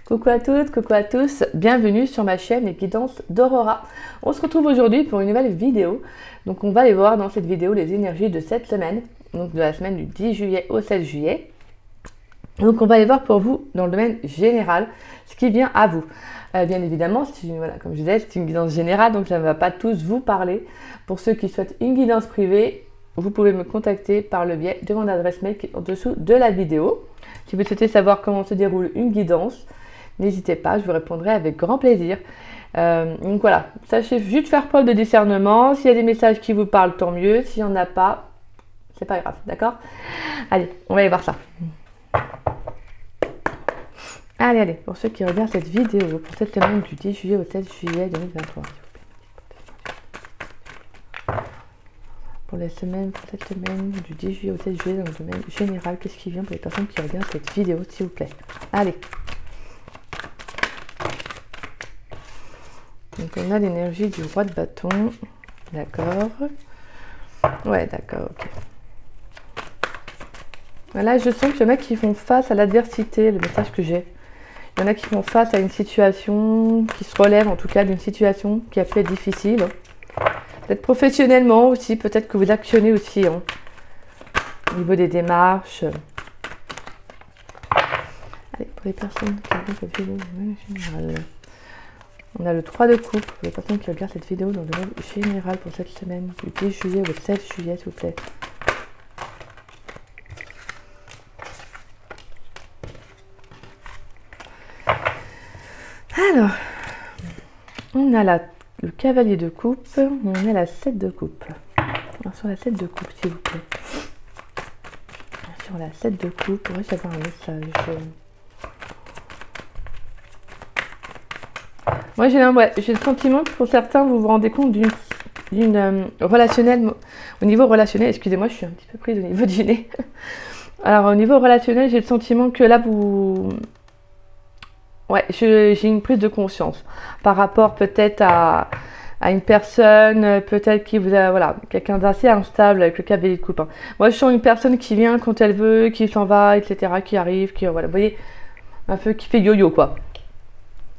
Coucou à toutes, coucou à tous, bienvenue sur ma chaîne Les Guidances d'Aurora. On se retrouve aujourd'hui pour une nouvelle vidéo. Donc on va aller voir dans cette vidéo les énergies de cette semaine, donc de la semaine du 10 juillet au 16 juillet. Donc on va aller voir pour vous dans le domaine général ce qui vient à vous. Bien évidemment, voilà, comme je disais, c'est une guidance générale, donc ça ne va pas tous vous parler. Pour ceux qui souhaitent une guidance privée, vous pouvez me contacter par le biais de mon adresse mail qui est en dessous de la vidéo. Si vous souhaitez savoir comment se déroule une guidance, n'hésitez pas, je vous répondrai avec grand plaisir. Donc voilà, sachez juste faire preuve de discernement. S'il y a des messages qui vous parlent, tant mieux. S'il n'y en a pas, c'est pas grave, d'accord? Allez, on va aller voir ça. Allez, pour ceux qui regardent cette vidéo, pour cette semaine du 10 juillet au 16 juillet 2023. Pour cette semaine du 10 juillet au 16 juillet dans le domaine général, qu'est-ce qui vient pour les personnes qui regardent cette vidéo, s'il vous plaît? Allez. Donc on a l'énergie du roi de bâton. D'accord. Ouais, d'accord, ok. Là, je sens qu'il y en a qui font face à l'adversité, le message que j'ai. Il y en a qui font face à une situation, qui se relèvent en tout cas d'une situation qui a pu être difficile. Peut-être professionnellement aussi, peut-être que vous actionnez aussi hein, au niveau des démarches. Allez, pour les personnes qui regardent cette vidéo en général. On a le 3 de coupe pour les personnes qui regardent cette vidéo dans le domaine général pour cette semaine du 10 juillet au 16 juillet, s'il vous plaît. Alors, on a le cavalier de coupe, on a la 7 de coupe. Alors, sur la 7 de coupe, s'il vous plaît. Sur la 7 de coupe, pourrais-je avoir un message? Moi, j'ai le sentiment que pour certains, vous vous rendez compte d'une relationnelle, au niveau relationnel, excusez-moi, je suis un petit peu prise au niveau du nez. Alors, au niveau relationnel, j'ai le sentiment que là, ouais, j'ai une prise de conscience par rapport peut-être à une personne, peut-être qui vous a, voilà, quelqu'un d'assez instable avec le cavalier de coupe. Hein. Moi, je sens une personne qui vient quand elle veut, qui s'en va, etc., qui arrive, qui, voilà, vous voyez, un peu qui fait yo-yo, quoi.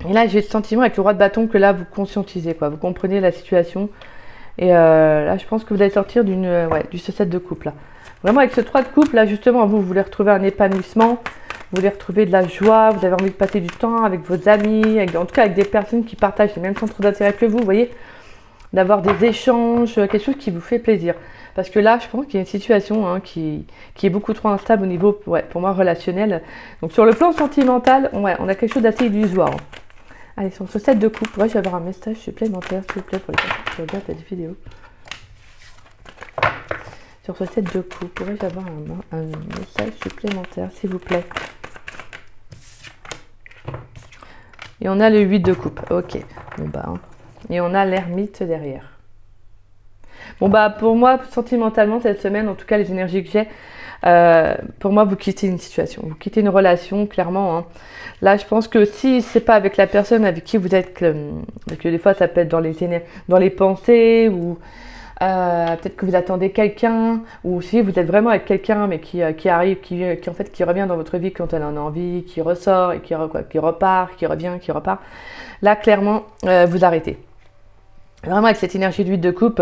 Et là, j'ai le sentiment avec le roi de bâton que là, vous conscientisez, quoi. Vous comprenez la situation. Et là, je pense que vous allez sortir du 7 de coupe, là. Vraiment, avec ce 3 de coupe, là, justement, vous voulez retrouver un épanouissement. Vous voulez retrouver de la joie. Vous avez envie de passer du temps avec vos amis. En tout cas, avec des personnes qui partagent les mêmes centres d'intérêt que vous voyez. D'avoir des échanges, quelque chose qui vous fait plaisir. Parce que là, je pense qu'il y a une situation hein, qui est beaucoup trop instable au niveau, ouais, pour moi, relationnel. Donc, sur le plan sentimental, ouais, on a quelque chose d'assez illusoire. Hein. Allez, sur ce 7 de coupe, pourrais-je avoir un message supplémentaire, s'il vous plaît, pour les personnes qui regardent cette vidéo? Sur ce 7 de coupe, pourrais-je avoir un message supplémentaire, s'il vous plaît? Et on a le 8 de coupe, ok. Bon bah, hein. Et on a l'ermite derrière. Bon bah, pour moi, sentimentalement, cette semaine, en tout cas, les énergies que j'ai, pour moi, vous quittez une situation, vous quittez une relation, clairement. Hein. Là, je pense que si c'est pas avec la personne avec qui vous êtes, parce que des fois, ça peut être dans les pensées, ou peut-être que vous attendez quelqu'un, ou si vous êtes vraiment avec quelqu'un, mais qui arrive, qui en fait, qui revient dans votre vie quand elle en a envie, qui ressort, et qui repart, qui revient, qui repart. Là, clairement, vous arrêtez. Vraiment avec cette énergie de 8 de coupe,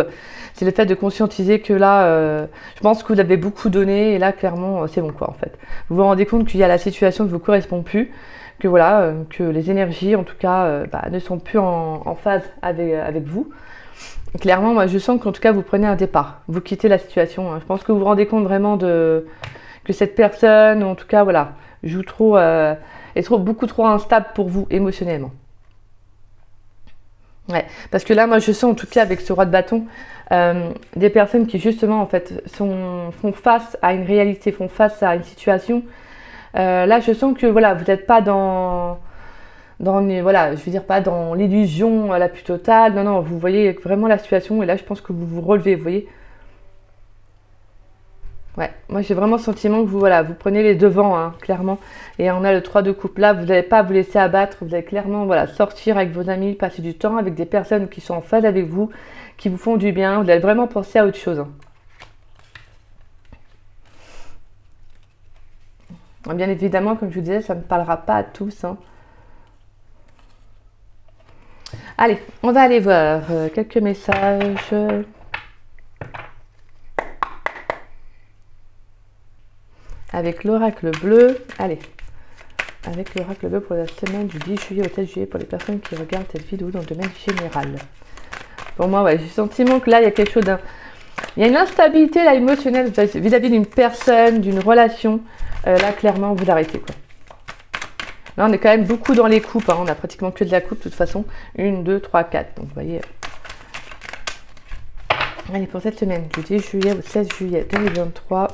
c'est le fait de conscientiser que là, je pense que vous avez beaucoup donné et là clairement c'est bon quoi en fait. Vous vous rendez compte qu'il y a la situation qui ne vous correspond plus, que voilà, que les énergies en tout cas ne sont plus en phase avec vous. Clairement moi je sens qu'en tout cas vous prenez un départ, vous quittez la situation. Hein. Je pense que vous vous rendez compte vraiment que cette personne, en tout cas voilà, joue trop, est beaucoup trop instable pour vous émotionnellement. Ouais, parce que là, moi, je sens en tout cas avec ce roi de bâton, des personnes qui justement en fait font face à une réalité, font face à une situation. Là, je sens que voilà, vous n'êtes pas voilà, je veux dire pas dans l'illusion la plus totale. Non, non, vous voyez vraiment la situation et là, je pense que vous vous relevez, vous voyez. Ouais, moi j'ai vraiment le sentiment que vous prenez les devants, hein, clairement. Et on a le 3 de coupe là, vous n'allez pas vous laisser abattre, vous allez clairement sortir avec vos amis, passer du temps avec des personnes qui sont en phase avec vous, qui vous font du bien, vous allez vraiment penser à autre chose. Hein. Bien évidemment, comme je vous disais, ça ne parlera pas à tous. Hein. Allez, on va aller voir quelques messages. Avec l'oracle bleu. Allez. Avec l'oracle bleu pour la semaine du 10 juillet au 13 juillet pour les personnes qui regardent cette vidéo dans le domaine général. Pour moi, ouais, j'ai le sentiment que là, il y a quelque chose d'un... Il y a une instabilité là, émotionnelle vis-à-vis d'une personne, d'une relation. Là, clairement, vous l'arrêtez, quoi. Là, on est quand même beaucoup dans les coupes. Hein. On a pratiquement que de la coupe, de toute façon. 1, 2, 3, 4. Donc, vous voyez... Allez, pour cette semaine, du 10 juillet au 16 juillet 2023...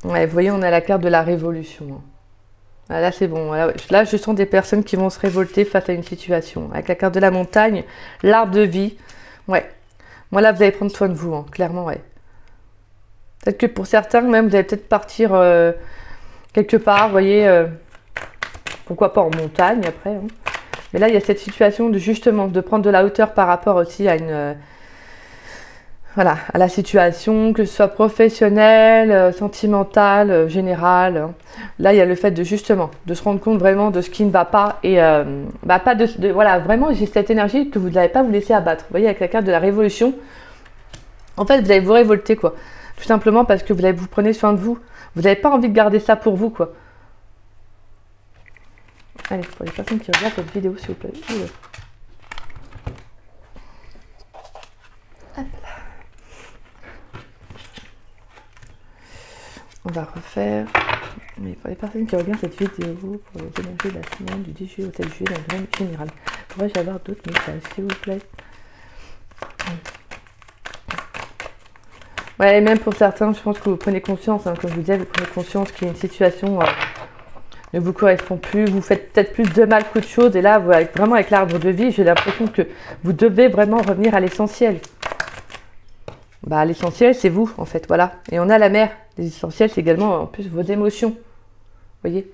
Ouais, vous voyez, on a la carte de la révolution. Ah, là, c'est bon. Là, je sens des personnes qui vont se révolter face à une situation. Avec la carte de la montagne, l'arbre de vie. Ouais. Moi, là, vous allez prendre soin de vous, hein, clairement, ouais. Peut-être que pour certains, même, vous allez peut-être partir quelque part, vous voyez. Pourquoi pas en montagne, après. Hein. Mais là, il y a cette situation de, justement, de prendre de la hauteur par rapport aussi à une... Voilà, à la situation, que ce soit professionnelle, sentimentale, générale. Hein. Là, il y a le fait de justement, de se rendre compte vraiment de ce qui ne va pas et pas voilà, vraiment, j'ai cette énergie que vous n'allez pas vous laisser abattre. Vous voyez, avec la carte de la révolution, en fait, vous allez vous révolter, quoi. Tout simplement parce que vous prenez soin de vous. Vous n'avez pas envie de garder ça pour vous, quoi. Allez, pour les personnes qui regardent cette vidéo, s'il vous plaît. Hop là. On va refaire, mais pour les personnes qui regardent cette vidéo, pour les énergies de la semaine du 10 juillet au 7 juillet dans le domaine général, pourrais-je avoir d'autres messages, s'il vous plaît? Ouais, et même pour certains, je pense que vous prenez conscience, hein, comme je vous disais, vous prenez conscience qu'il y a une situation ne vous correspond plus, vous faites peut-être plus de mal qu'autre chose, et là, vraiment avec l'arbre de vie, j'ai l'impression que vous devez vraiment revenir à l'essentiel. Bah, l'essentiel, c'est vous, en fait, voilà. Et on a la mer. L'essentiel, c'est également, en plus, vos émotions. Vous voyez?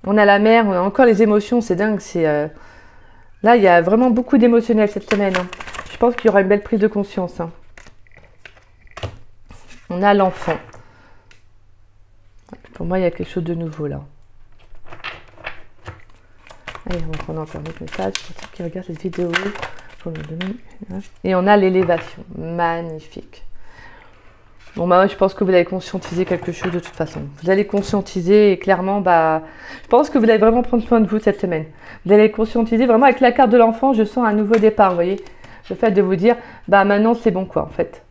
On a la mer, on a encore les émotions, c'est dingue. Là, il y a vraiment beaucoup d'émotionnel cette semaine. Hein. Je pense qu'il y aura une belle prise de conscience. Hein. On a l'enfant. Pour moi, il y a quelque chose de nouveau, là. Allez, on va prendre encore un autre message pour ceux qui regardent cette vidéo. Et on a l'élévation. Magnifique. Bon, bah, je pense que vous allez conscientiser quelque chose de toute façon. Vous allez conscientiser et clairement, bah, je pense que vous allez vraiment prendre soin de vous cette semaine. Vous allez conscientiser vraiment avec la carte de l'enfant, je sens un nouveau départ, vous voyez. Le fait de vous dire, bah maintenant c'est bon quoi, en fait.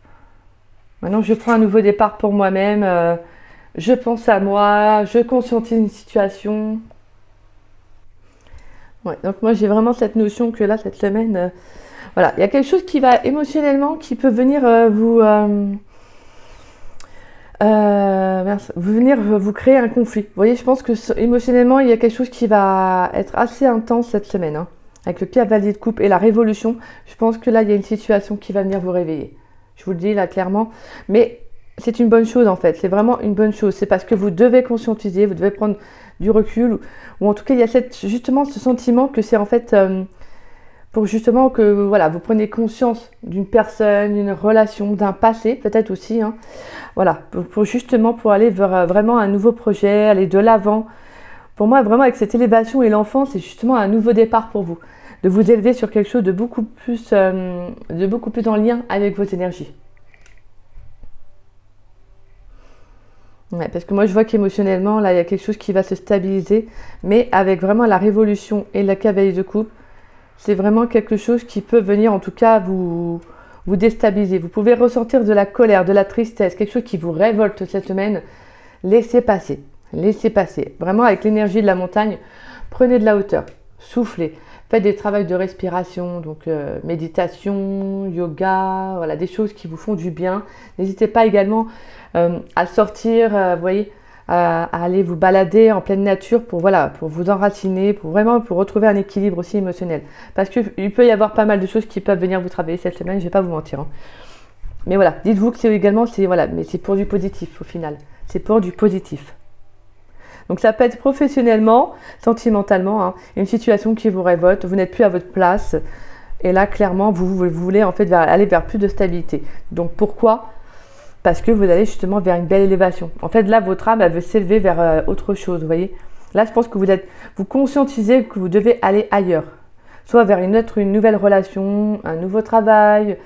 Maintenant je prends un nouveau départ pour moi-même. Je pense à moi, je conscientise une situation. Ouais, donc moi j'ai vraiment cette notion que là, cette semaine, voilà, il y a quelque chose qui va émotionnellement, qui peut venir venir vous créer un conflit. Vous voyez, je pense que émotionnellement, il y a quelque chose qui va être assez intense cette semaine. Hein. Avec le cavalier de coupe et la révolution, je pense que là, il y a une situation qui va venir vous réveiller. Je vous le dis là clairement. Mais c'est une bonne chose en fait. C'est vraiment une bonne chose. C'est parce que vous devez conscientiser, vous devez prendre du recul. Ou en tout cas, il y a justement ce sentiment que c'est en fait... pour justement que voilà, vous preniez conscience d'une personne, d'une relation, d'un passé peut-être aussi. Hein. Voilà, pour aller vers vraiment un nouveau projet, aller de l'avant. Pour moi, vraiment avec cette élévation et l'enfant, c'est justement un nouveau départ pour vous. De vous élever sur quelque chose de beaucoup plus en lien avec vos énergies. Ouais, parce que moi, je vois qu'émotionnellement, là, il y a quelque chose qui va se stabiliser. Mais avec vraiment la révolution et la cavalier de coupe, c'est vraiment quelque chose qui peut venir, en tout cas, vous déstabiliser. Vous pouvez ressentir de la colère, de la tristesse, quelque chose qui vous révolte cette semaine. Laissez passer. Laissez passer. Vraiment, avec l'énergie de la montagne, prenez de la hauteur. Soufflez. Faites des travaux de respiration, donc méditation, yoga, voilà, des choses qui vous font du bien. N'hésitez pas également à sortir, vous voyez, à aller vous balader en pleine nature pour vous enraciner, pour retrouver un équilibre aussi émotionnel. Parce qu'il peut y avoir pas mal de choses qui peuvent venir vous travailler cette semaine, je ne vais pas vous mentir. Hein. Mais voilà, dites-vous que c'est pour du positif au final. C'est pour du positif. Donc ça peut être professionnellement, sentimentalement, hein, une situation qui vous révolte, vous n'êtes plus à votre place. Et là, clairement, vous voulez en fait aller vers plus de stabilité. Donc pourquoi ? Parce que vous allez justement vers une belle élévation. En fait, là, votre âme, elle veut s'élever vers autre chose, vous voyez. Là, je pense que vous conscientisez que vous devez aller ailleurs. Soit vers une nouvelle relation, un nouveau travail,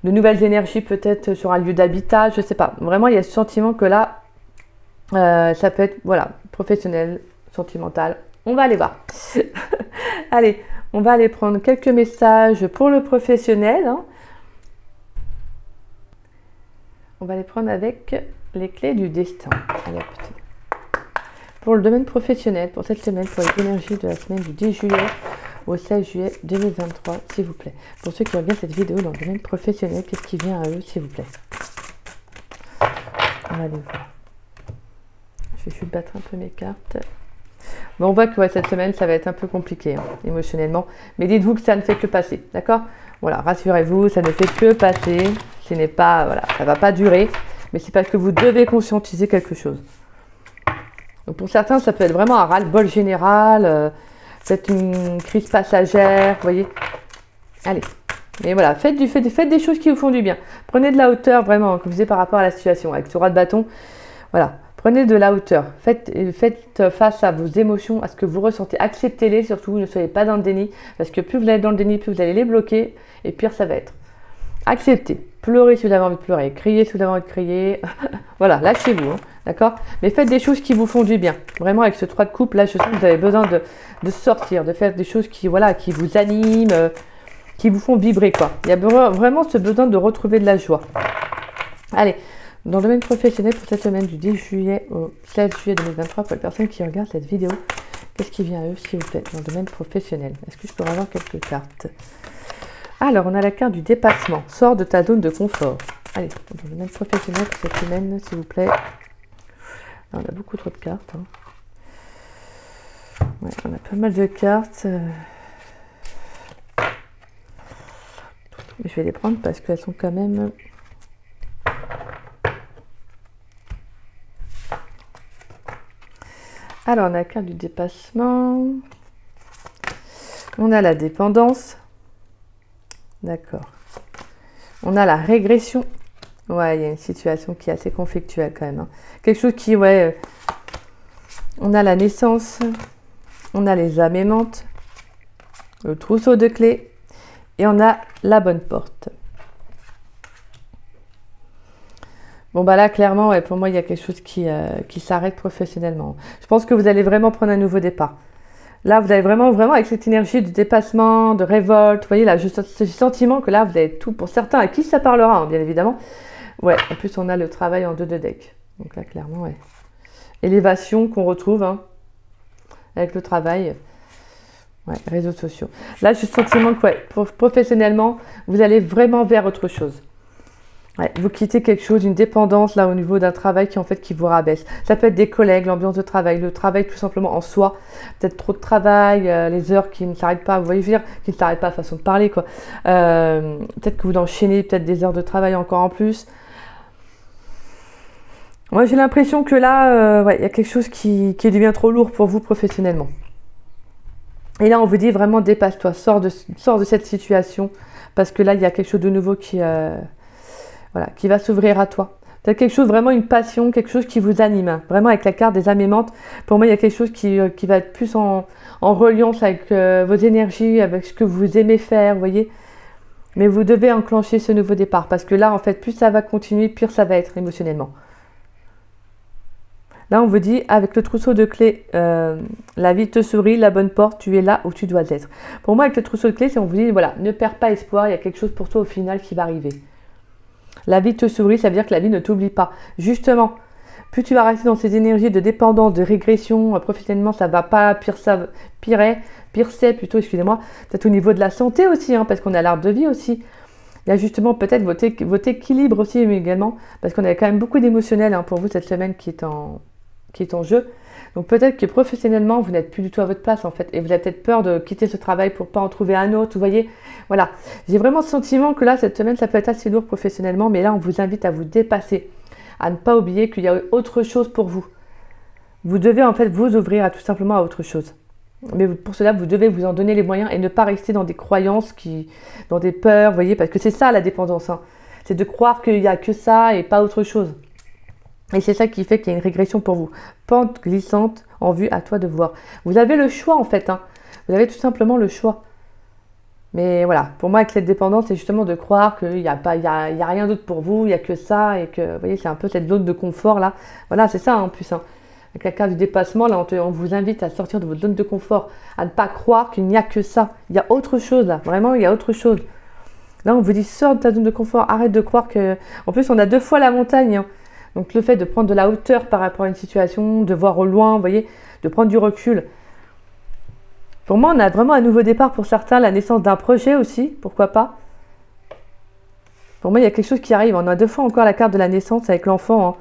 de nouvelles énergies peut-être sur un lieu d'habitat, je ne sais pas. Vraiment, il y a ce sentiment que là, ça peut être, voilà, professionnel, sentimental. On va aller voir. Allez, on va aller prendre quelques messages pour le professionnel. Hein. On va les prendre avec les clés du destin. Allez, pour le domaine professionnel, pour cette semaine, pour les énergies de la semaine du 10 juillet au 16 juillet 2023, s'il vous plaît. Pour ceux qui regardent cette vidéo dans le domaine professionnel, qu'est-ce qui vient à eux, s'il vous plaît? On va aller voir. Je vais juste battre un peu mes cartes. Bon, on voit que ouais, cette semaine, ça va être un peu compliqué, hein, émotionnellement. Mais dites-vous que ça ne fait que passer, d'accord? Voilà, rassurez-vous, ça ne fait que passer. Ce n'est pas, voilà, ça ne va pas durer. Mais c'est parce que vous devez conscientiser quelque chose. Donc pour certains, ça peut être vraiment un ras-le-bol général, peut-être une crise passagère, vous voyez. Allez, mais voilà, faites des choses qui vous font du bien. Prenez de la hauteur, vraiment, comme je disais par rapport à la situation, avec ce roi de bâton. Voilà, prenez de la hauteur. Faites face à vos émotions, à ce que vous ressentez. Acceptez-les, surtout, ne soyez pas dans le déni. Parce que plus vous allez dans le déni, plus vous allez les bloquer, et pire ça va être. Acceptez. Pleurez si vous avez envie de pleurer. Criez si vous avez envie de crier. Voilà, lâchez-vous. Hein. D'accord? Mais faites des choses qui vous font du bien. Vraiment, avec ce 3 de coupe, là, je sens que vous avez besoin de sortir, de faire des choses qui, voilà, qui vous animent, qui vous font vibrer, quoi. Il y a vraiment ce besoin de retrouver de la joie. Allez, dans le domaine professionnel, pour cette semaine du 10 juillet au 16 juillet 2023, pour les personnes qui regardent cette vidéo, qu'est-ce qui vient à eux, s'il vous plaît, dans le domaine professionnel? Est-ce que je peux avoir quelques cartes? Alors, on a la carte du dépassement. Sors de ta zone de confort. Allez, dans le domaine professionnel pour cette semaine, s'il vous plaît. On a beaucoup trop de cartes. Hein. Ouais, on a pas mal de cartes. Je vais les prendre parce qu'elles sont quand même... Alors, on a la carte du dépassement. On a la dépendance. D'accord. On a la régression. Ouais, il y a une situation qui est assez conflictuelle quand même. Hein. Quelque chose qui, ouais... on a la naissance. On a les âmes aimantes. Le trousseau de clés. Et on a la bonne porte. Bon, bah là, clairement, ouais, pour moi, il y a quelque chose qui s'arrête professionnellement. Je pense que vous allez vraiment prendre un nouveau départ. Là, vous avez vraiment avec cette énergie de dépassement, de révolte. Vous voyez, là, juste ce sentiment que là, vous avez tout. Pour certains, à qui ça parlera, hein, bien évidemment. Ouais, en plus, on a le travail en 2 de deck. Donc là, clairement, ouais. Élévation qu'on retrouve, hein, avec le travail. Ouais, réseaux sociaux. Là, j'ai le sentiment que, ouais, professionnellement, vous allez vraiment vers autre chose. Ouais, vous quittez quelque chose, une dépendance là au niveau d'un travail qui vous rabaisse. Ça peut être des collègues, l'ambiance de travail, le travail tout simplement en soi. Peut-être trop de travail, les heures qui ne s'arrêtent pas, vous voyez, je veux dire, qui ne s'arrêtent pas, façon de parler quoi. Peut-être que vous enchaînez peut-être des heures de travail encore en plus. Moi j'ai l'impression que là, ouais, il y a quelque chose qui devient trop lourd pour vous professionnellement. Et là on vous dit vraiment dépasse-toi, sors de cette situation parce que là il y a quelque chose de nouveau voilà, qui va s'ouvrir à toi. Peut-être quelque chose, vraiment une passion, quelque chose qui vous anime. Hein. Vraiment avec la carte des âmes aimantes, pour moi il y a quelque chose qui va être plus en reliance avec vos énergies, avec ce que vous aimez faire, vous voyez. Mais vous devez enclencher ce nouveau départ parce que là en fait plus ça va continuer, pire ça va être émotionnellement. Là on vous dit avec le trousseau de clés, la vie te sourit, la bonne porte, tu es là où tu dois être. Pour moi avec le trousseau de clés, c'est on vous dit voilà, ne perds pas espoir, il y a quelque chose pour toi au final qui va arriver. La vie te sourit, ça veut dire que la vie ne t'oublie pas. Justement, plus tu vas rester dans ces énergies de dépendance, de régression, professionnellement, ça ne va pas, pire c'est plutôt, excusez-moi, peut-être au niveau de la santé aussi, hein, parce qu'on a l'arbre de vie aussi. Il y a justement peut-être votre équilibre aussi également, parce qu'on a quand même beaucoup d'émotionnel hein, pour vous cette semaine qui est en jeu. Donc peut-être que professionnellement, vous n'êtes plus du tout à votre place en fait. Et vous avez peut-être peur de quitter ce travail pour ne pas en trouver un autre. Vous voyez, voilà. J'ai vraiment le sentiment que là, cette semaine, ça peut être assez lourd professionnellement. Mais là, on vous invite à vous dépasser. À ne pas oublier qu'il y a autre chose pour vous. Vous devez en fait vous ouvrir à tout simplement à autre chose. Mais pour cela, vous devez vous en donner les moyens et ne pas rester dans des croyances, dans des peurs. Vous voyez, parce que c'est ça la dépendance. Hein. C'est de croire qu'il n'y a que ça et pas autre chose. Et c'est ça qui fait qu'il y a une régression pour vous. Pente glissante en vue, à toi de voir. Vous avez le choix en fait. Hein. Vous avez tout simplement le choix. Mais voilà, pour moi, avec cette dépendance, c'est justement de croire qu'il n'y a, y a rien d'autre pour vous, il n'y a que ça. Et que, vous voyez, c'est un peu cette zone de confort là. Voilà, c'est ça hein, en plus. Hein. Avec la carte du dépassement, là, on vous invite à sortir de votre zone de confort. À ne pas croire qu'il n'y a que ça. Il y a autre chose là. Vraiment, il y a autre chose. Là, on vous dit, sors de ta zone de confort. Arrête de croire que... En plus, on a 2 fois la montagne. Hein. Donc le fait de prendre de la hauteur par rapport à une situation, de voir au loin, vous voyez, de prendre du recul. Pour moi, on a vraiment un nouveau départ pour certains, la naissance d'un projet aussi, pourquoi pas. Pour moi, il y a quelque chose qui arrive. On a 2 fois encore la carte de la naissance avec l'enfant. Hein.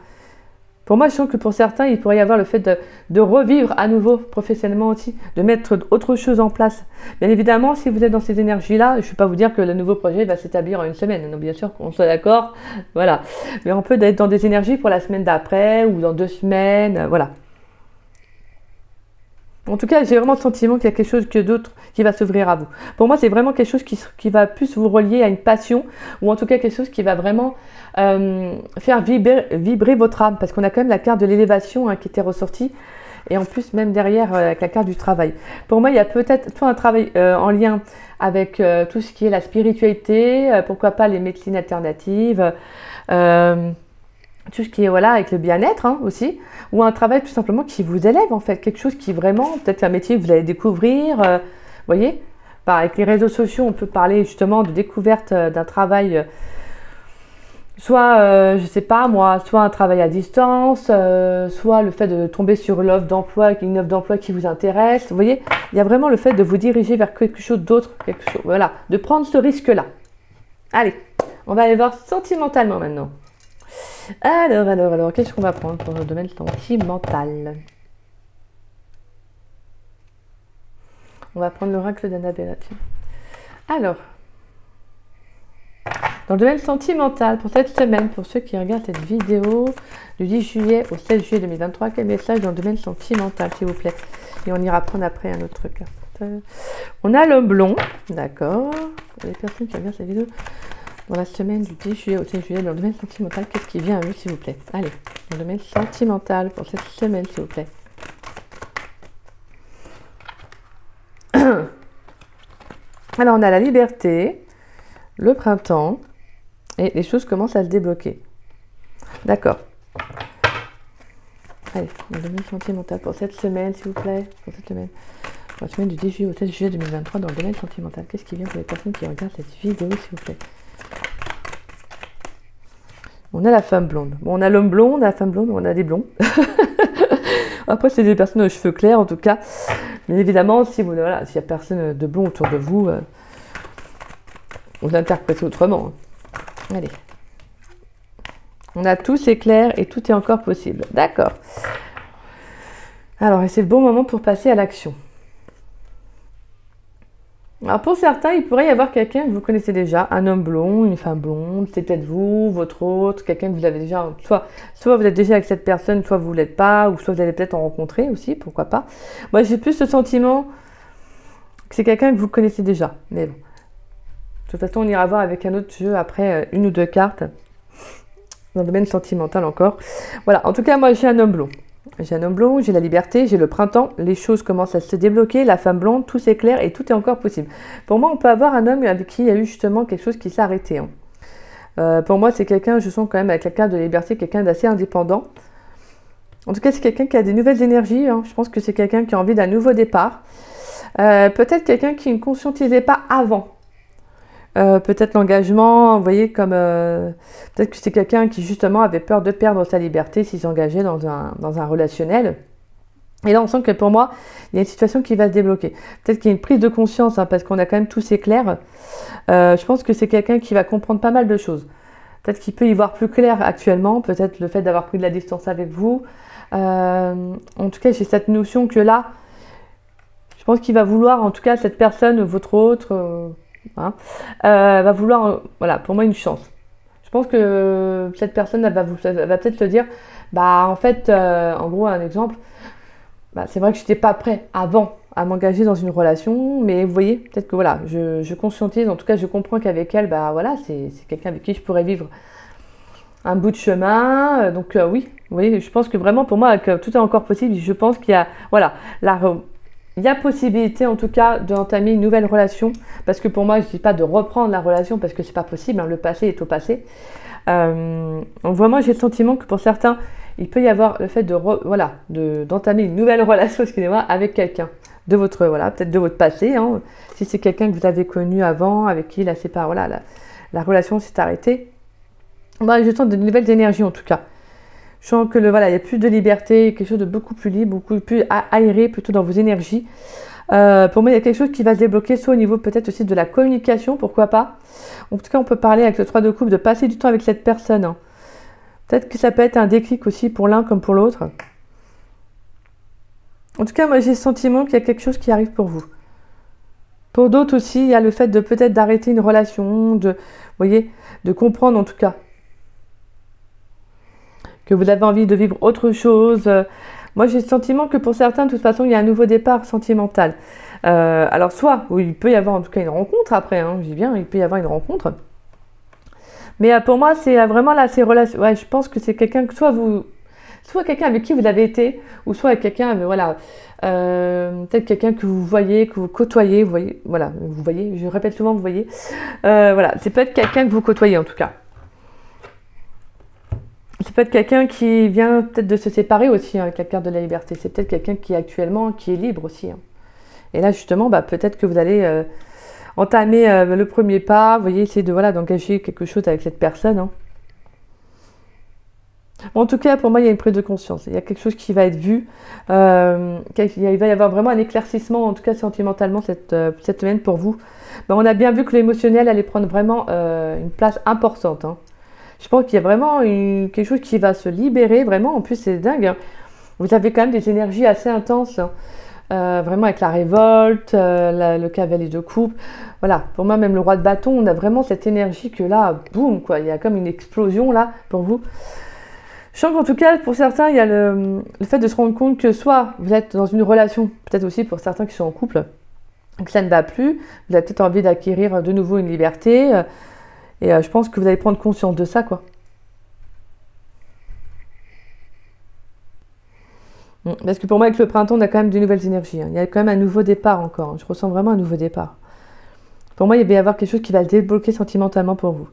Pour moi, je sens que pour certains, il pourrait y avoir le fait de revivre à nouveau professionnellement aussi, de mettre autre chose en place. Bien évidemment, si vous êtes dans ces énergies-là, je ne vais pas vous dire que le nouveau projet va s'établir en 1 semaine. Donc, bien sûr qu'on soit d'accord, voilà. Mais on peut être dans des énergies pour la semaine d'après ou dans 2 semaines, voilà. En tout cas, j'ai vraiment le sentiment qu'il y a quelque chose d'autre qui va s'ouvrir à vous. Pour moi, c'est vraiment quelque chose qui va plus vous relier à une passion ou en tout cas quelque chose qui va vraiment faire vibrer votre âme parce qu'on a quand même la carte de l'élévation hein, qui était ressortie et en plus même derrière avec la carte du travail. Pour moi, il y a peut-être soit un travail en lien avec tout ce qui est la spiritualité, pourquoi pas les médecines alternatives, tout ce qui est voilà avec le bien-être hein, aussi, ou un travail tout simplement qui vous élève en fait, quelque chose qui vraiment, peut-être un métier que vous allez découvrir, vous voyez, avec les réseaux sociaux on peut parler justement de découverte d'un travail, soit je sais pas moi, soit un travail à distance, soit le fait de tomber sur l'offre d'emploi, une offre d'emploi qui vous intéresse, vous voyez, il y a vraiment le fait de vous diriger vers quelque chose d'autre, voilà, de prendre ce risque-là. Allez, on va aller voir sentimentalement maintenant. Alors, qu'est-ce qu'on va prendre pour le domaine sentimental? On va prendre l'oracle d'Annabella. Alors, dans le domaine sentimental, pour cette semaine, pour ceux qui regardent cette vidéo du 10 juillet au 16 juillet 2023, quel message dans le domaine sentimental, s'il vous plaît? Et on ira prendre après un autre carte. On a l'homme blond, d'accord. Les personnes qui regardent cette vidéo... Dans la semaine du 10 juillet au 16 juillet, dans le domaine sentimental, qu'est-ce qui vient à eux, s'il vous plaît? Allez, dans le domaine sentimental pour cette semaine, s'il vous plaît. Alors, on a la liberté, le printemps, et les choses commencent à se débloquer. D'accord. Allez, dans le domaine sentimental pour cette semaine, s'il vous plaît. Pour cette semaine. Pour la semaine du 10 juillet au 16 juillet 2023, dans le domaine sentimental. Qu'est-ce qui vient pour les personnes qui regardent cette vidéo, s'il vous plaît? On a la femme blonde. Bon, on a l'homme blond, on a la femme blonde, on a des blonds. Après, c'est des personnes aux cheveux clairs, en tout cas. Mais évidemment, si voilà, s'il n'y a personne de blond autour de vous, vous l'interprétez autrement. Allez. On a tout, c'est clair, et tout est encore possible. D'accord. Alors, et c'est le bon moment pour passer à l'action. Alors pour certains, il pourrait y avoir quelqu'un que vous connaissez déjà, un homme blond, une femme blonde, c'est peut-être vous, votre autre, quelqu'un que vous avez déjà, soit vous êtes déjà avec cette personne, soit vous ne l'êtes pas, ou soit vous allez peut-être en rencontrer aussi, pourquoi pas. Moi j'ai plus ce sentiment que c'est quelqu'un que vous connaissez déjà, mais bon. De toute façon, on ira voir avec un autre jeu après 1 ou 2 cartes, dans le domaine sentimental encore. Voilà, en tout cas moi j'ai un homme blond. J'ai un homme blond, j'ai la liberté, j'ai le printemps, les choses commencent à se débloquer, la femme blonde, tout s'éclaire et tout est encore possible. Pour moi, on peut avoir un homme avec qui il y a eu justement quelque chose qui s'est arrêté. Hein. Pour moi, c'est quelqu'un, je sens quand même avec la carte de liberté, quelqu'un d'assez indépendant. En tout cas, c'est quelqu'un qui a des nouvelles énergies. Hein. Je pense que c'est quelqu'un qui a envie d'un nouveau départ. Peut-être quelqu'un qui ne conscientisait pas avant. Peut-être l'engagement, vous voyez, comme peut-être que c'est quelqu'un qui justement avait peur de perdre sa liberté s'il s'engageait dans un relationnel. Et là, on sent que pour moi, il y a une situation qui va se débloquer. Peut-être qu'il y a une prise de conscience, hein, parce qu'on a quand même tous éclair. Je pense que c'est quelqu'un qui va comprendre pas mal de choses. Peut-être qu'il peut y voir plus clair actuellement, peut-être le fait d'avoir pris de la distance avec vous. En tout cas, j'ai cette notion que là, je pense qu'il va vouloir, en tout cas, cette personne, votre autre... va vouloir, voilà, pour moi une chance. Je pense que cette personne elle va peut-être se dire, bah en fait, en gros un exemple, bah, c'est vrai que je n'étais pas prêt avant à m'engager dans une relation, mais vous voyez, peut-être que voilà, je conscientise, en tout cas je comprends qu'avec elle, bah voilà, c'est quelqu'un avec qui je pourrais vivre un bout de chemin, donc oui, Vous voyez, je pense que vraiment, pour moi, que tout est encore possible. Je pense qu'il y a, voilà, il y a possibilité, en tout cas, d'entamer une nouvelle relation. Parce que pour moi, je ne dis pas de reprendre la relation, parce que c'est pas possible. Hein, le passé est au passé. Donc vraiment, j'ai le sentiment que pour certains, il peut y avoir le fait d'entamer une nouvelle relation, excusez-moi, avec quelqu'un de votre, peut-être de votre passé. Hein, si c'est quelqu'un que vous avez connu avant, avec qui la relation s'est arrêtée. Moi, je sens de nouvelles énergies, en tout cas. Je sens que il y a plus de liberté, quelque chose de beaucoup plus libre, beaucoup plus aéré plutôt dans vos énergies. Pour moi, il y a quelque chose qui va se débloquer, soit au niveau peut-être aussi de la communication, pourquoi pas. En tout cas, on peut parler avec le 3 de coupe, de passer du temps avec cette personne. Hein. Peut-être que ça peut être un déclic aussi pour l'un comme pour l'autre. En tout cas, moi, j'ai le sentiment qu'il y a quelque chose qui arrive pour vous. Pour d'autres aussi, il y a le fait de peut-être d'arrêter une relation, de comprendre en tout cas que vous avez envie de vivre autre chose. Moi, j'ai le sentiment que pour certains, de toute façon, il y a un nouveau départ sentimental. Alors, soit, où il peut y avoir en tout cas une rencontre après, hein, je dis bien, il peut y avoir une rencontre. Mais pour moi, c'est vraiment là, ces relations. Ouais, je pense que c'est quelqu'un que soit quelqu'un avec qui vous avez été, ou soit avec quelqu'un, peut-être quelqu'un que vous voyez, que vous côtoyez, vous voyez, je répète souvent, vous voyez. C'est peut-être quelqu'un que vous côtoyez en tout cas. C'est peut-être quelqu'un qui vient peut-être de se séparer aussi avec la carte de la liberté. C'est peut-être quelqu'un qui est libre aussi. Hein. Et là justement, peut-être que vous allez entamer le premier pas. Vous voyez, essayer d'engager quelque chose avec cette personne. Hein. En tout cas, pour moi, il y a une prise de conscience. Il y a quelque chose qui va être vu. Il va y avoir vraiment un éclaircissement, en tout cas sentimentalement, cette semaine pour vous. On a bien vu que l'émotionnel allait prendre vraiment une place importante. Hein. Je pense qu'il y a vraiment quelque chose qui va se libérer, vraiment. En plus, c'est dingue. Hein. Vous avez quand même des énergies assez intenses. Hein. Vraiment avec la révolte, le cavalier de coupe. Voilà, pour moi, même le roi de bâton, on a vraiment cette énergie que là, boum, quoi. Il y a comme une explosion là pour vous. Je sens qu'en tout cas, pour certains, il y a le fait de se rendre compte que soit vous êtes dans une relation, peut-être aussi pour certains qui sont en couple, que ça ne va plus, vous avez peut-être envie d'acquérir de nouveau une liberté. Et je pense que vous allez prendre conscience de ça, quoi. Parce que pour moi, avec le printemps, on a quand même de nouvelles énergies. Hein. Il y a quand même un nouveau départ encore. Hein. Je ressens vraiment un nouveau départ. Pour moi, il va y avoir quelque chose qui va débloquer sentimentalement pour vous.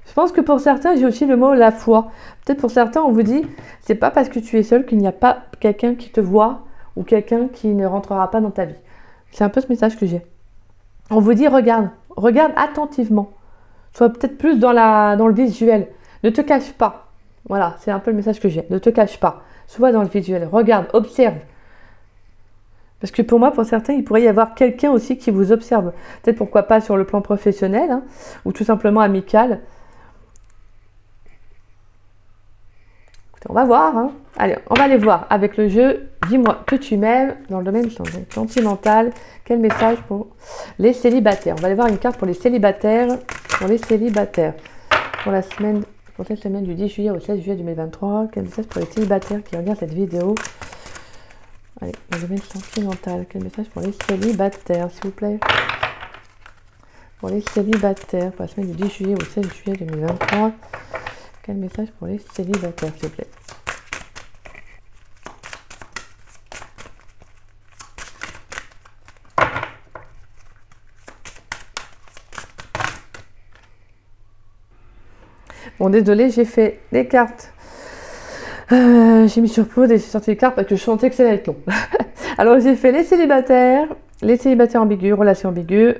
Je pense que pour certains, j'ai aussi le mot la foi. Peut-être pour certains, on vous dit, c'est pas parce que tu es seul qu'il n'y a pas quelqu'un qui te voit ou quelqu'un qui ne rentrera pas dans ta vie. C'est un peu ce message que j'ai. On vous dit, regarde attentivement. Sois peut-être plus dans le visuel. Ne te cache pas. Voilà, c'est un peu le message que j'ai. Ne te cache pas. Sois dans le visuel. Regarde, observe. Parce que pour moi, pour certains, il pourrait y avoir quelqu'un aussi qui vous observe. Peut-être pourquoi pas sur le plan professionnel, hein, ou tout simplement amical. Écoutez, on va voir. Hein. Allez, on va aller voir avec le jeu. Dis-moi que tu m'aimes dans le domaine sentimental. Quel message pour les célibataires? On va aller voir une carte pour les célibataires. Pour cette semaine du 10 juillet au 16 juillet 2023. Quel message pour les célibataires qui regardent cette vidéo? Allez, dans le domaine sentimental. Quel message pour les célibataires, s'il vous plaît? Pour les célibataires, pour la semaine du 10 juillet au 16 juillet 2023. Quel message pour les célibataires, s'il vous plaît? Bon, désolé, j'ai fait des cartes. J'ai mis sur pause et j'ai sorti les cartes parce que je sentais que ça allait être long. Alors, j'ai fait les célibataires ambigus, relations ambiguës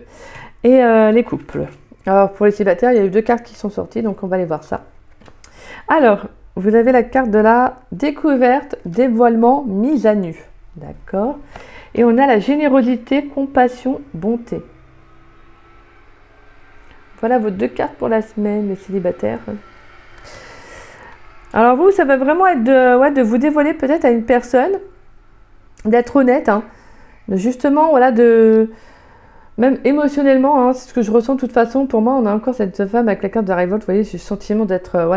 et les couples. Alors, pour les célibataires, il y a eu 2 cartes qui sont sorties, donc on va aller voir ça. Alors, vous avez la carte de la découverte, dévoilement, mise à nu. D'accord. Et on a la générosité, compassion, bonté. Voilà vos 2 cartes pour la semaine, les célibataires. Alors vous, ça va vraiment être de vous dévoiler peut-être à une personne, d'être honnête, hein, de justement, même émotionnellement, hein, c'est ce que je ressens de toute façon. Pour moi, on a encore cette femme avec la carte de la révolte, vous voyez, j'ai le sentiment d'être,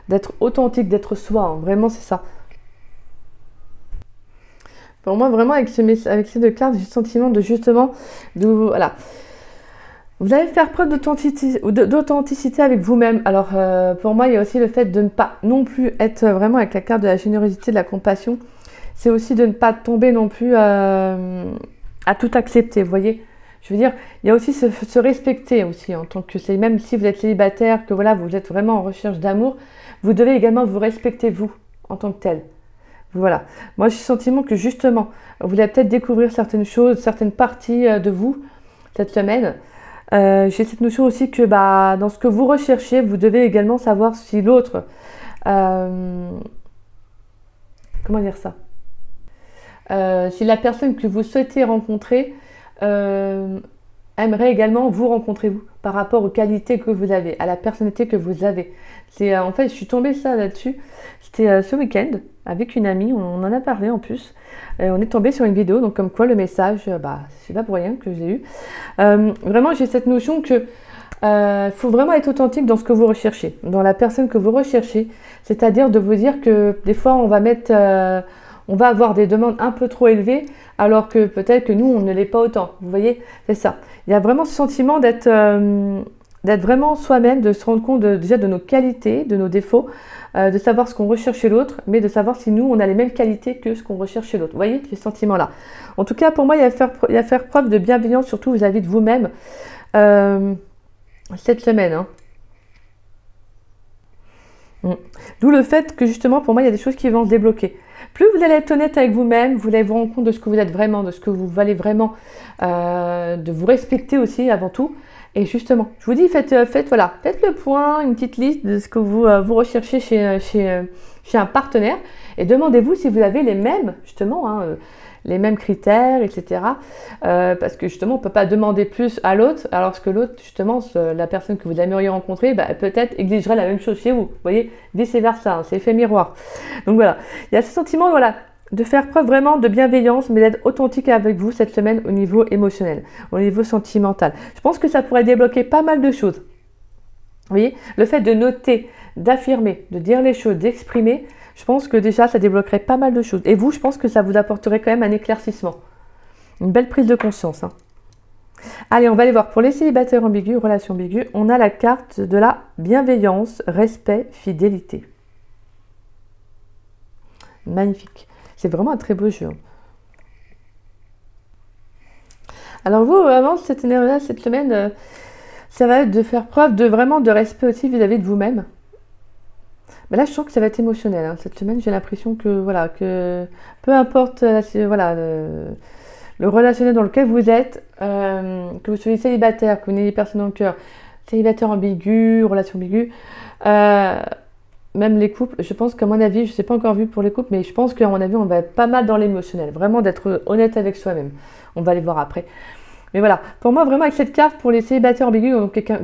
d'être authentique, d'être soi, hein, vraiment c'est ça. Pour moi, vraiment, avec ces 2 cartes, j'ai le sentiment de justement, Vous allez faire preuve d'authenticité avec vous-même. Alors, pour moi, il y a aussi le fait de ne pas non plus être vraiment avec la carte de la générosité, de la compassion. C'est aussi de ne pas tomber non plus à tout accepter, vous voyez. Je veux dire, il y a aussi se respecter aussi en tant que c'est même si vous êtes célibataire, que voilà, vous êtes vraiment en recherche d'amour, vous devez également vous respecter vous en tant que tel. Voilà. Moi, j'ai le sentiment que justement, vous allez peut-être découvrir certaines choses, certaines parties de vous cette semaine. J'ai cette notion aussi que bah, dans ce que vous recherchez, vous devez également savoir si l'autre... comment dire ça si la personne que vous souhaitez rencontrer aimerait également vous rencontrer vous par rapport aux qualités que vous avez, à la personnalité que vous avez. En fait, je suis tombée là-dessus. C'était ce week-end avec une amie, on en a parlé en plus. On est tombé sur une vidéo, donc comme quoi le message, c'est pas pour rien que je l'ai eu. Vraiment, j'ai cette notion que faut vraiment être authentique dans ce que vous recherchez, dans la personne que vous recherchez. C'est-à-dire de vous dire que des fois, on va avoir des demandes un peu trop élevées, alors que peut-être que nous, on ne l'est pas autant. Vous voyez, c'est ça. Il y a vraiment ce sentiment d'être vraiment soi-même, de se rendre compte déjà de nos qualités, de nos défauts, de savoir ce qu'on recherche chez l'autre, mais de savoir si nous, on a les mêmes qualités que ce qu'on recherche chez l'autre. Vous voyez, ce sentiment-là. En tout cas, pour moi, il y a faire preuve de bienveillance, surtout vis-à-vis de vous-même, cette semaine. Hein. D'où le fait que justement, pour moi, il y a des choses qui vont se débloquer. Plus vous allez être honnête avec vous-même, vous allez vous rendre compte de ce que vous êtes vraiment, de ce que vous valez vraiment, de vous respecter aussi avant tout. Et justement, je vous dis, faites le point, une petite liste de ce que vous recherchez chez un partenaire et demandez-vous si vous avez les mêmes, justement, les mêmes critères, etc. Parce que justement, on ne peut pas demander plus à l'autre, alors que l'autre, justement, la personne que vous aimeriez rencontrer, peut-être exigerait la même chose chez vous. Vous voyez, vice-versa, c'est effet miroir. Donc voilà, il y a ce sentiment, voilà, de faire preuve vraiment de bienveillance, mais d'être authentique avec vous cette semaine au niveau émotionnel, au niveau sentimental. Je pense que ça pourrait débloquer pas mal de choses. Vous voyez, le fait de noter, d'affirmer, de dire les choses, d'exprimer, je pense que déjà ça débloquerait pas mal de choses. Et vous, je pense que ça vous apporterait quand même un éclaircissement. Une belle prise de conscience. Hein. Allez, on va aller voir. Pour les célibataires ambigus, relations ambiguës, on a la carte de la bienveillance, respect, fidélité. Magnifique. C'est vraiment un très beau jeu. Alors vous, vraiment, cette énergie-là, cette semaine, ça va être de faire preuve de respect aussi vis-à-vis de vous-même. Mais là, je sens que ça va être émotionnel. Hein. Cette semaine, j'ai l'impression que, voilà, que peu importe le relationnel dans lequel vous êtes, que vous soyez célibataire, que vous n'ayez personne dans le cœur, célibataire ambigu, relation ambiguë, même les couples, je pense qu'à mon avis, je ne sais pas encore vu pour les couples, mais je pense qu'à mon avis, on va être pas mal dans l'émotionnel. Vraiment d'être honnête avec soi-même. On va les voir après. Mais voilà, pour moi, vraiment avec cette carte, pour les célibataires ambigus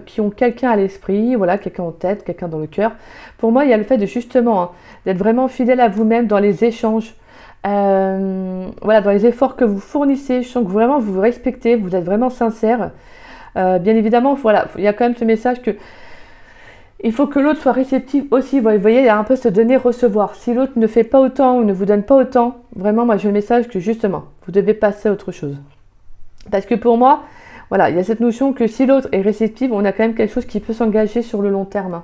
qui ont quelqu'un à l'esprit, voilà, quelqu'un en tête, quelqu'un dans le cœur, pour moi, il y a le fait de justement, d'être vraiment fidèle à vous-même dans les échanges, voilà, dans les efforts que vous fournissez. Je sens que vraiment vous vous respectez, vous êtes vraiment sincère. Bien évidemment, voilà, il y a quand même ce message que il faut que l'autre soit réceptif aussi. Vous voyez, il y a un peu ce donner-recevoir. Si l'autre ne fait pas autant ou ne vous donne pas autant, vraiment, moi, j'ai le message que justement, vous devez passer à autre chose. Parce que pour moi, voilà, il y a cette notion que si l'autre est réceptif, on a quand même quelque chose qui peut s'engager sur le long terme.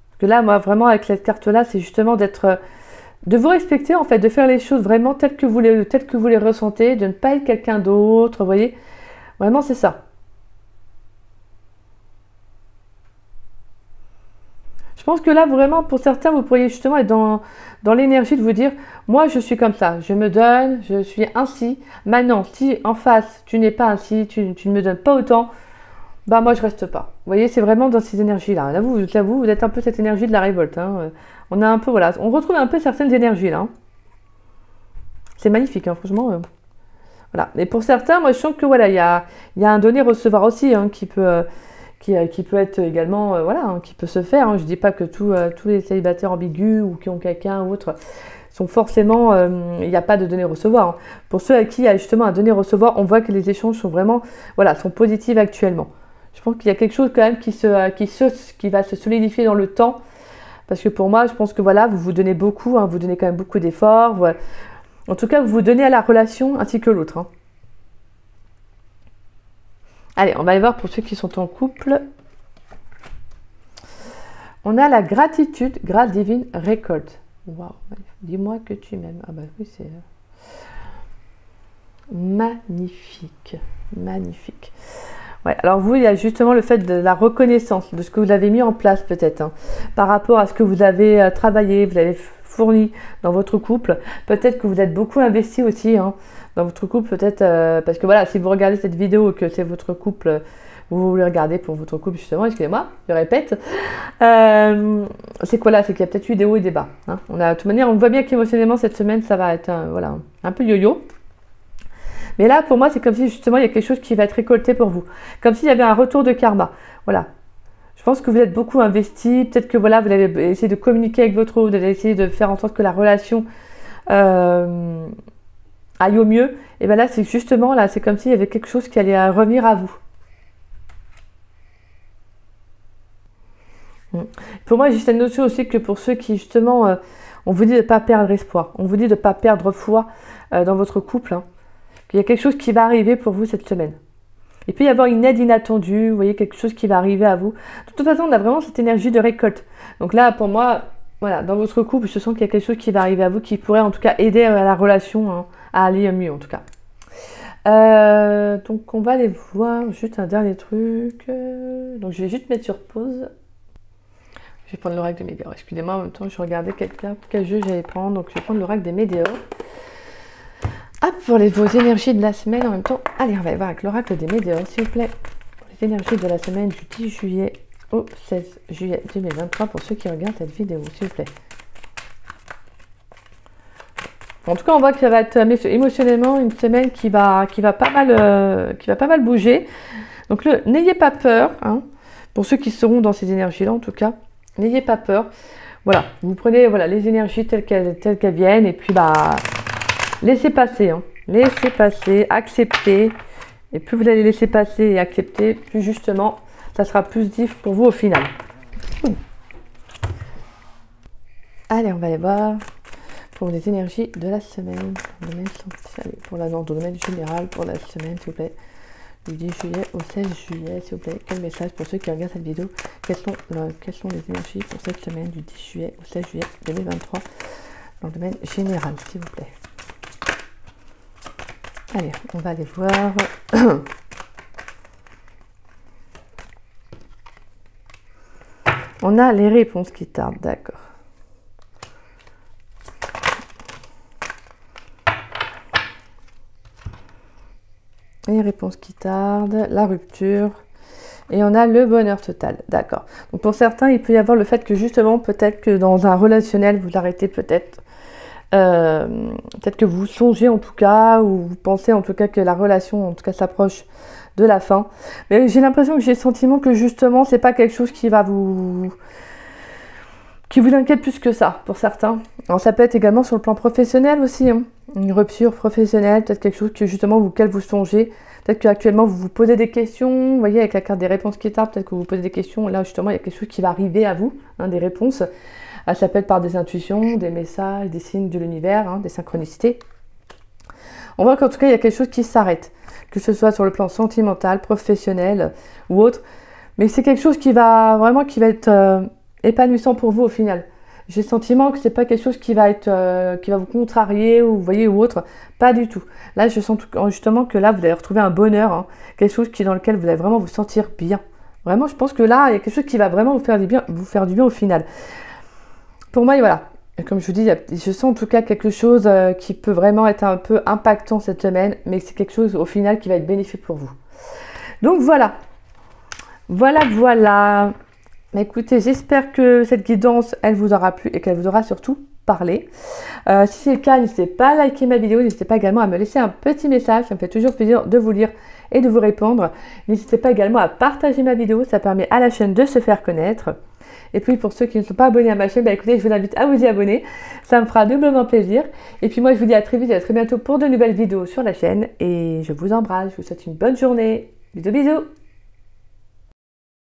Parce que là, moi, vraiment, avec cette carte-là, c'est justement de vous respecter, en fait, de faire les choses vraiment telles que vous les ressentez, de ne pas être quelqu'un d'autre, vous voyez. Vraiment, c'est ça. Je pense que là, vraiment, pour certains, vous pourriez justement être dans l'énergie de vous dire, moi, je suis comme ça, je me donne, je suis ainsi. Maintenant, si en face, tu n'es pas ainsi, tu ne me donnes pas autant, bah moi, je reste pas. Vous voyez, c'est vraiment dans ces énergies-là. Là, vous êtes un peu cette énergie de la révolte. Hein. On a un peu, voilà, on retrouve un peu certaines énergies là. Hein. C'est magnifique, hein, franchement. Voilà. Et pour certains, moi, je sens que voilà, il y a un donner-recevoir aussi hein, qui peut être également, qui peut se faire. Hein. Je ne dis pas que tous les célibataires ambigus ou qui ont quelqu'un ou autre sont forcément, il n'y a pas de donner-recevoir. Hein. Pour ceux à qui il y a justement un donner-recevoir, on voit que les échanges sont vraiment, sont positifs actuellement. Je pense qu'il y a quelque chose quand même qui va se solidifier dans le temps. Parce que pour moi, je pense que voilà, vous vous donnez beaucoup, hein, vous donnez quand même beaucoup d'efforts. Voilà. En tout cas, vous vous donnez à la relation ainsi que l'autre. Hein. Allez, on va aller voir pour ceux qui sont en couple. On a la gratitude, grâce divine, récolte. Waouh, dis-moi que tu m'aimes. Ah bah oui, c'est magnifique, magnifique. Ouais, alors vous, il y a justement le fait de la reconnaissance, de ce que vous avez mis en place peut-être, hein, par rapport à ce que vous avez travaillé, vous avez fourni dans votre couple. Peut-être que vous êtes beaucoup investi aussi, hein, dans votre couple, peut-être, parce que voilà, si vous regardez cette vidéo et que c'est votre couple, vous le regardez pour votre couple justement, excusez-moi, je répète, c'est quoi là? C'est qu'il y a peut-être eu des hauts et des bas. Hein. De toute manière, on voit bien qu'émotionnellement, cette semaine, ça va être voilà, un peu yo-yo. Mais là, pour moi, c'est comme si justement, il y a quelque chose qui va être récolté pour vous. Comme s'il y avait un retour de karma. Voilà. Je pense que vous êtes beaucoup investi. Peut-être que voilà, vous avez essayé de communiquer avec votre autre, vous avez essayé de faire en sorte que la relation aille au mieux. Et bien là, c'est justement, là, c'est comme s'il y avait quelque chose qui allait revenir à vous. Pour moi, il y a juste une notion aussi que pour ceux qui, justement, on vous dit de ne pas perdre espoir. On vous dit de ne pas perdre foi dans votre couple. Hein. Il y a quelque chose qui va arriver pour vous cette semaine. Il peut y avoir une aide inattendue, vous voyez, quelque chose qui va arriver à vous. De toute façon, on a vraiment cette énergie de récolte. Donc là, pour moi, voilà, dans votre couple, je sens qu'il y a quelque chose qui va arriver à vous, qui pourrait en tout cas aider à la relation hein, à aller mieux en tout cas. Donc on va aller voir juste un dernier truc. Donc je vais juste mettre sur pause. Je vais prendre l'oracle des météores. Excusez-moi, en même temps, je regardais quel jeu j'allais prendre. Donc je vais prendre l'oracle des météores. Hop, pour vos énergies de la semaine en même temps. Allez, on va aller voir avec l'oracle des météores, s'il vous plaît. Pour les énergies de la semaine du 10 juillet au 16 juillet 2023, pour ceux qui regardent cette vidéo, s'il vous plaît. En tout cas, on voit que ça va être émotionnellement une semaine qui va pas mal bouger. Donc, n'ayez pas peur, hein, pour ceux qui seront dans ces énergies-là, en tout cas. N'ayez pas peur. Voilà, vous prenez voilà, les énergies telles qu'elles viennent et puis laissez passer, hein. Laissez passer, acceptez. Et plus vous allez laisser passer et accepter, plus justement, ça sera positif pour vous au final. Allez, on va aller voir pour les énergies de la semaine. Pour le domaine général, pour la semaine, s'il vous plaît. Du 10 juillet au 16 juillet, s'il vous plaît. Quel message pour ceux qui regardent cette vidéo? Quelles sont les énergies pour cette semaine du 10 juillet au 16 juillet 2023 dans le domaine général, s'il vous plaît? Allez, on va aller voir. On a les réponses qui tardent, d'accord. Les réponses qui tardent, la rupture. Et on a le bonheur total, d'accord. Donc pour certains, il peut y avoir le fait que justement, peut-être que dans un relationnel, vous arrêtez peut-être. Peut-être que vous songez en tout cas, ou vous pensez en tout cas que la relation en tout cas s'approche de la fin. Mais j'ai l'impression que j'ai le sentiment que justement c'est pas quelque chose qui vous inquiète plus que ça pour certains. Alors ça peut être également sur le plan professionnel aussi, hein. Une rupture professionnelle, peut-être quelque chose que justement auquel vous songez. Peut-être qu'actuellement vous vous posez des questions, vous voyez avec la carte des réponses qui tardent, peut-être que vous vous posez des questions, là justement il y a quelque chose qui va arriver à vous, hein, des réponses. Ça peut être par des intuitions, des messages, des signes de l'univers, hein, des synchronicités. On voit qu'en tout cas, il y a quelque chose qui s'arrête, que ce soit sur le plan sentimental, professionnel ou autre. Mais c'est quelque chose qui va être épanouissant pour vous au final. J'ai le sentiment que c'est pas quelque chose qui va vous contrarier ou vous voyez ou autre, pas du tout. Là, je sens justement que là, vous allez retrouver un bonheur, hein, quelque chose dans lequel vous allez vraiment vous sentir bien. Vraiment, je pense que là, il y a quelque chose qui va vraiment vous faire du bien au final. Pour moi, voilà, comme je vous dis, je sens en tout cas quelque chose qui peut vraiment être un peu impactant cette semaine, mais c'est quelque chose au final qui va être bénéfique pour vous. Donc voilà. Mais écoutez, j'espère que cette guidance, elle vous aura plu et qu'elle vous aura surtout parlé. Si c'est le cas, n'hésitez pas à liker ma vidéo, n'hésitez pas également à me laisser un petit message, ça me fait toujours plaisir de vous lire et de vous répondre. N'hésitez pas également à partager ma vidéo, ça permet à la chaîne de se faire connaître. Et puis pour ceux qui ne sont pas abonnés à ma chaîne, écoutez, je vous invite à vous y abonner. Ça me fera doublement plaisir. Et puis moi, je vous dis à très vite et à très bientôt pour de nouvelles vidéos sur la chaîne. Et je vous embrasse, je vous souhaite une bonne journée. Bisous, bisous.